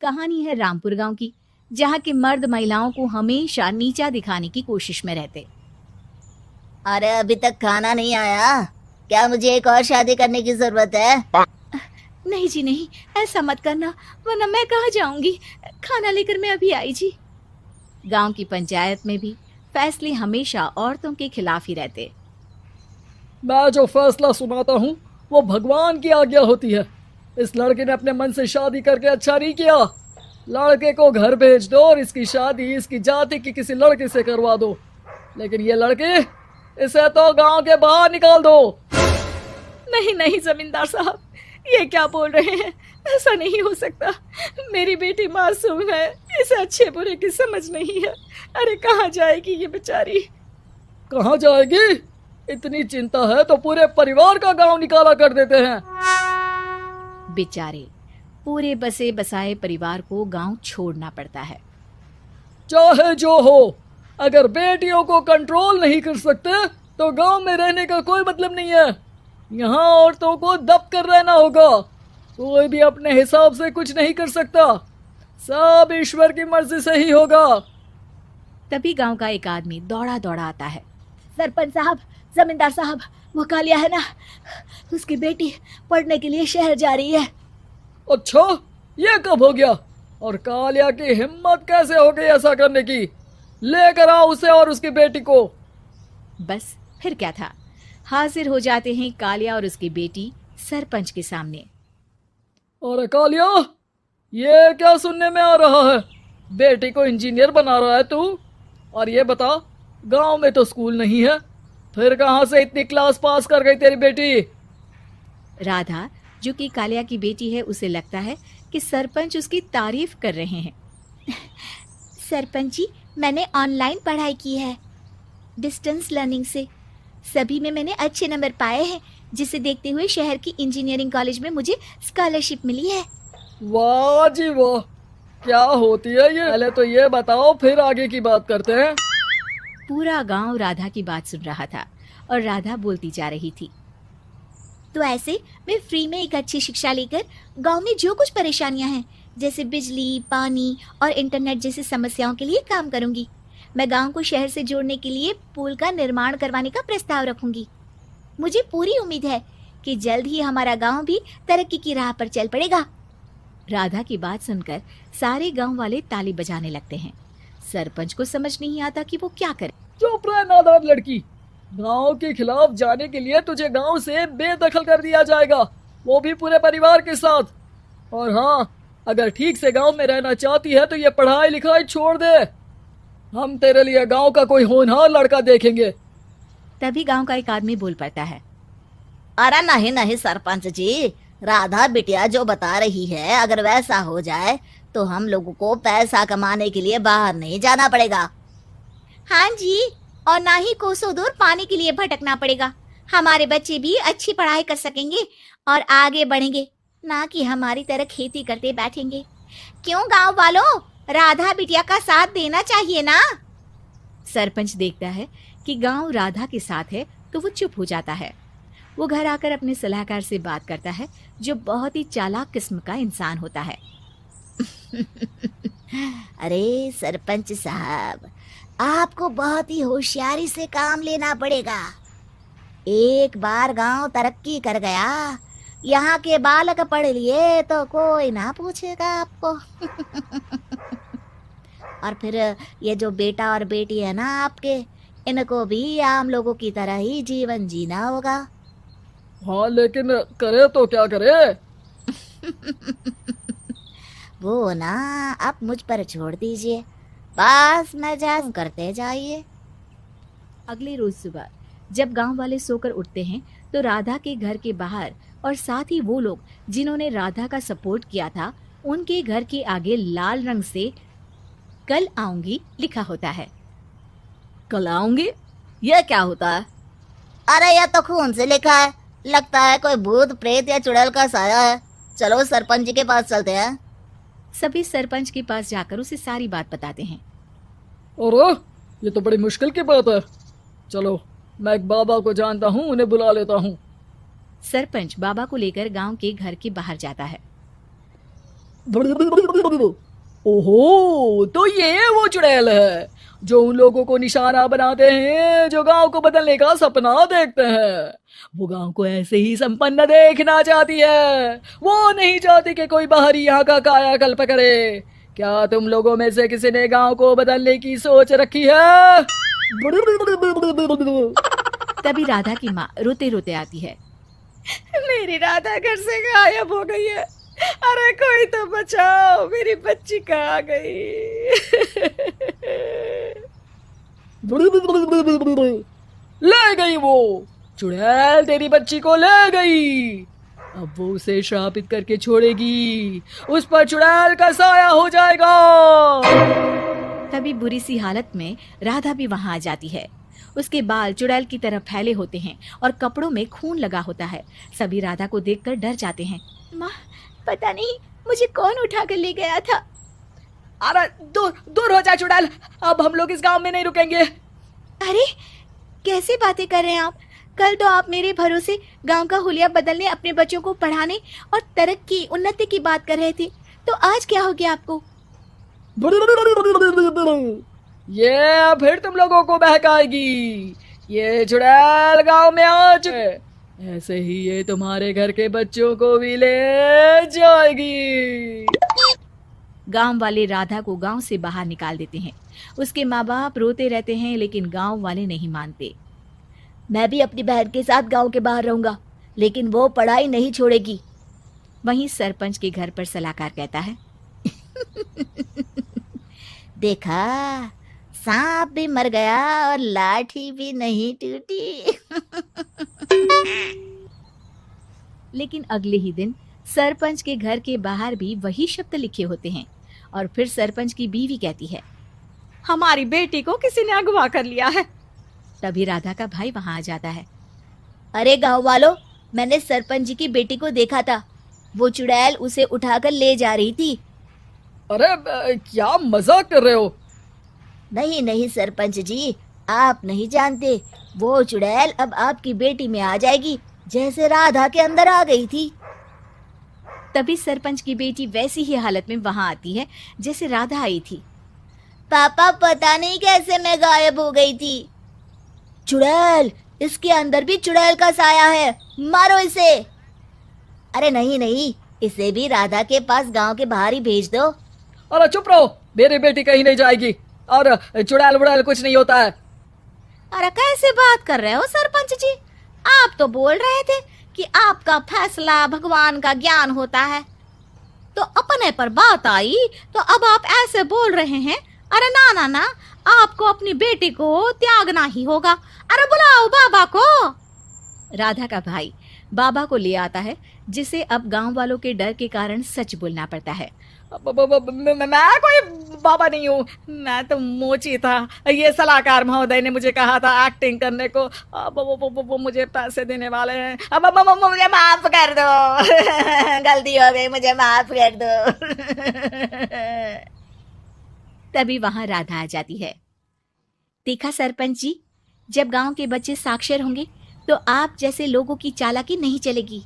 कहानी है रामपुर गांव की, जहां के मर्द महिलाओं को हमेशा नीचा दिखाने की कोशिश में रहते। अरे अभी तक खाना नहीं आया, क्या मुझे एक और शादी करने की जरूरत है? नहीं जी नहीं, ऐसा मत करना, वरना मैं कहाँ जाऊंगी। खाना लेकर मैं अभी आई जी। गांव की पंचायत में भी फैसले हमेशा औरतों के खिलाफ ही रहते। मैं जो फैसला सुनाता हूँ वो भगवान की आज्ञा होती है। इस लड़के ने अपने मन से शादी करके अच्छा नहीं किया। लड़के को घर भेज दो और इसकी शादी इसकी जाति की किसी लड़के से करवा दो, लेकिन ये लड़के, इसे तो गांव के बाहर निकाल दो। नहीं नहीं जमींदार साहब, ये क्या बोल रहे हैं? ऐसा नहीं हो सकता। मेरी बेटी मासूम है, इसे अच्छे बुरे की समझ नहीं है। अरे कहाँ जाएगी ये बेचारी? कहाँ जाएगी? इतनी चिंता है तो पूरे परिवार का गांव निकाला कर देते हैं। बेचारे पूरे बसे बसाए परिवार को गांव छोड़ना पड़ता है। चाहे जो हो, अगर बेटियों को कंट्रोल नहीं कर सकते तो गांव में रहने का कोई मतलब नहीं है। यहाँ औरतों को दब कर रहना होगा। कोई भी अपने हिसाब से कुछ नहीं कर सकता, सब ईश्वर की मर्जी से ही होगा। तभी गांव का एक आदमी दौड़ा दौड़ा आता है। सरपंच साहब, जमींदार साहब, वो कालिया है ना, उसकी बेटी पढ़ने के लिए शहर जा रही है। अच्छा, ये कब हो गया? और कालिया की हिम्मत कैसे हो गई ऐसा करने की? लेकर आओ उसे और उसकी बेटी को। बस फिर क्या था, हाजिर हो जाते हैं कालिया और उसकी बेटी सरपंच के सामने। अरे कालिया, ये क्या सुनने में आ रहा है? बेटी को इंजीनियर बना रहा है तू? और ये बता, गांव में तो स्कूल नहीं है, फिर कहां से इतनी क्लास पास कर गई तेरी बेटी? राधा, जो कि कालिया की बेटी है, उसे लगता है कि सरपंच उसकी तारीफ कर रहे हैं। सरपंच जी, मैंने ऑनलाइन पढ़ाई की है, डिस्टेंस लर्निंग से। सभी में मैंने अच्छे नंबर पाए हैं, जिसे देखते हुए शहर की इंजीनियरिंग कॉलेज में मुझे स्कॉलरशिप मिली है। वाह जी वाह, क्या होती है ये? पहले तो ये बताओ, फिर आगे की बात करते हैं। पूरा गांव राधा की बात सुन रहा था और राधा बोलती जा रही थी। तो ऐसे मैं फ्री में एक अच्छी शिक्षा लेकर गांव में जो कुछ परेशानियां हैं, जैसे बिजली, पानी और इंटरनेट जैसी समस्याओं के लिए काम करूंगी। मैं गांव को शहर से जोड़ने के लिए पुल का निर्माण करवाने का प्रस्ताव रखूंगी। मुझे पूरी उम्मीद है कि जल्द ही हमारा गांव भी तरक्की की राह पर चल पड़ेगा। राधा की बात सुनकर सारे गांव वाले ताली बजाने लगते हैं। सरपंच को समझ नहीं आता कि वो क्या करे। चुप रह नादान लड़की, गांव के खिलाफ जाने के लिए तुझे गांव से बेदखल कर दिया जाएगा, वो भी पूरे परिवार के साथ। और हाँ, अगर ठीक से गांव में रहना चाहती है तो ये पढ़ाई लिखाई छोड़ दे। हम तेरे लिए गांव का कोई होनहार लड़का देखेंगे। तभी गांव का एक आदमी बोल पड़ता है। अरे नहीं नहीं सरपंच जी, राधा बिटिया जो बता रही है, अगर वैसा हो जाए तो हम लोगों को पैसा कमाने के लिए बाहर नहीं जाना पड़ेगा। हाँ जी, और ना ही कोसों दूर पानी के लिए भटकना पड़ेगा। हमारे बच्चे भी अच्छी पढ़ाई कर सकेंगे और आगे बढ़ेंगे, ना कि हमारी तरह खेती करते बैठेंगे। क्यों गांव वालों, राधा बिटिया का साथ देना चाहिए ना। सरपंच देखता है कि गांव राधा के साथ है तो वो चुप हो जाता है। वो घर आकर अपने सलाहकार से बात करता है, जो बहुत ही चालाक किस्म का इंसान होता है। अरे सरपंच साहब, आपको बहुत ही होशियारी से काम लेना पड़ेगा। एक बार गांव तरक्की कर गया, यहाँ के बालक पढ़ लिए तो कोई ना पूछेगा आपको। और फिर ये जो बेटा और बेटी है ना आपके, इनको भी आम लोगों की तरह ही जीवन जीना होगा। हाँ, लेकिन करे तो क्या करे? वो ना आप मुझ पर छोड़ दीजिए, बस मैं जैसा करते जाइए। अगले रोज सुबह जब गांव वाले सोकर उठते हैं तो राधा के घर के बाहर और साथ ही वो लोग जिन्होंने राधा का सपोर्ट किया था, उनके घर के आगे लाल रंग से कल आऊंगी लिखा होता है। कल आऊंगी, यह क्या होता है? अरे यह तो खून से लिखा है, लगता है कोई भूत प्रेत या चुड़ैल का साया है। चलो सरपंच जी के पास चलते हैं। सभी सरपंच के पास जाकर उसे सारी बात बताते हैं। और ये तो बड़ी मुश्किल की बात है। चलो, मैं एक बाबा को जानता हूँ, उन्हें बुला लेता हूँ। सरपंच बाबा को लेकर गांव के घर के बाहर जाता है। ओहो, तो ये वो चुड़ैल है जो उन लोगों को निशाना बनाते हैं जो गांव को बदलने का सपना देखते हैं। वो गांव को ऐसे ही संपन्न देखना चाहती है। वो नहीं चाहती कि कोई बाहरी यहाँ का कायाकल्प करे। क्या तुम लोगों में से किसी ने गांव को बदलने की सोच रखी है? तभी राधा की माँ रोते रोते आती है। मेरी राधा घर से गायब हो गई है। अरे कोई तो बचाओ, मेरी बच्ची कहाँ गई? ले गई वो चुड़ैल, तेरी बच्ची को ले गई। अब वो उसे श्रापित करके छोड़ेगी। उस पर चुड़ैल का साया हो जाएगा। तभी बुरी सी हालत में राधा भी वहां आ जाती है। उसके बाल चुड़ैल की तरह फैले होते हैं और कपड़ों में खून लगा होता है। सभी राधा को देखकर डर जाते हैं। माँ, पता नहीं मुझे कौन उठा कर ले गया था। अरे दूर दूर हो जा चुड़ैल, अब हम लोग इस गांव में नहीं रुकेंगे। अरे कैसे बातें कर रहे हैं आप? कल तो आप मेरे भरोसे गांव का हुलिया बदलने, अपने बच्चों को पढ़ाने और तरक्की उन्नति की बात कर रहे थे, तो आज क्या हो गया आपको? ये फिर तुम लोगों को बहकाएगी। ये चुड़ैल गांव में आ चुके, ऐसे ही ये तुम्हारे घर के बच्चों को भी ले जाएगी। गांव वाले राधा को गांव से बाहर निकाल देते हैं। उसके माँ बाप रोते रहते हैं, लेकिन गांव वाले नहीं मानते। मैं भी अपनी बहन के साथ गांव के बाहर रहूंगा, लेकिन वो पढ़ाई नहीं छोड़ेगी। वहीं सरपंच के घर पर सलाहकार कहता है, देखा, सांप भी मर गया और लाठी भी नहीं टूटी। लेकिन अगले ही दिन सरपंच के घर के बाहर भी वही शब्द लिखे होते हैं। और फिर सरपंच की बीवी कहती है, हमारी बेटी को किसी ने अगवा कर लिया है। तभी राधा का भाई वहां आ जाता है। अरे गांव वालों, मैंने सरपंच जी की बेटी को देखा था। वो चुड़ैल उसे उठाकर ले जा रही थी। अरे क्या मजाक कर रहे हो? नहीं नहीं सरपंच जी, आप नहीं जानते। वो चुड़ैल अब आपकी बेटी में आ जाएगी, जैसे राधा के अंदर आ गई थी। तभी सरपंच की बेटी वैसी ही हालत में वहां आती है जैसे राधा आई थी। पापा, पता नहीं कैसे मैं गायब हो गई थी। चुड़ैल, इसके अंदर भी चुड़ैल का साया है, मारो इसे। अरे नहीं नहीं, इसे भी राधा के पास गांव के बाहर ही भेज दो। अरे चुप रहो, मेरी बेटी कहीं नहीं जाएगी और चुड़ैल वुड़ैल कुछ नहीं होता है। अरे कैसे बात कर रहे हो सरपंच जी? आप तो बोल रहे थे कि आपका फैसला भगवान का ज्ञान होता है, तो अपने पर बात आई तो अब आप ऐसे बोल रहे हैं। अरे ना ना ना, आपको अपनी बेटी को त्यागना ही होगा। अरे बुलाओ बाबा को। राधा का भाई बाबा को ले आता है, जिसे अब गांव वालों के डर के कारण सच बोलना पड़ता है। मैं कोई बाबा नहीं हूँ, मैं तो मोची था। ये सलाहकार महोदय ने मुझे कहा था एक्टिंग करने को। अब वो मुझे पैसे देने वाले हैं। अब मुझे माफ कर दो। गलती हो गई, मुझे माफ कर दो। तभी वहां राधा आ जाती है। देखा सरपंच जी, जब गांव के बच्चे साक्षर होंगे तो आप जैसे लोगों की चालाकी नहीं चलेगी।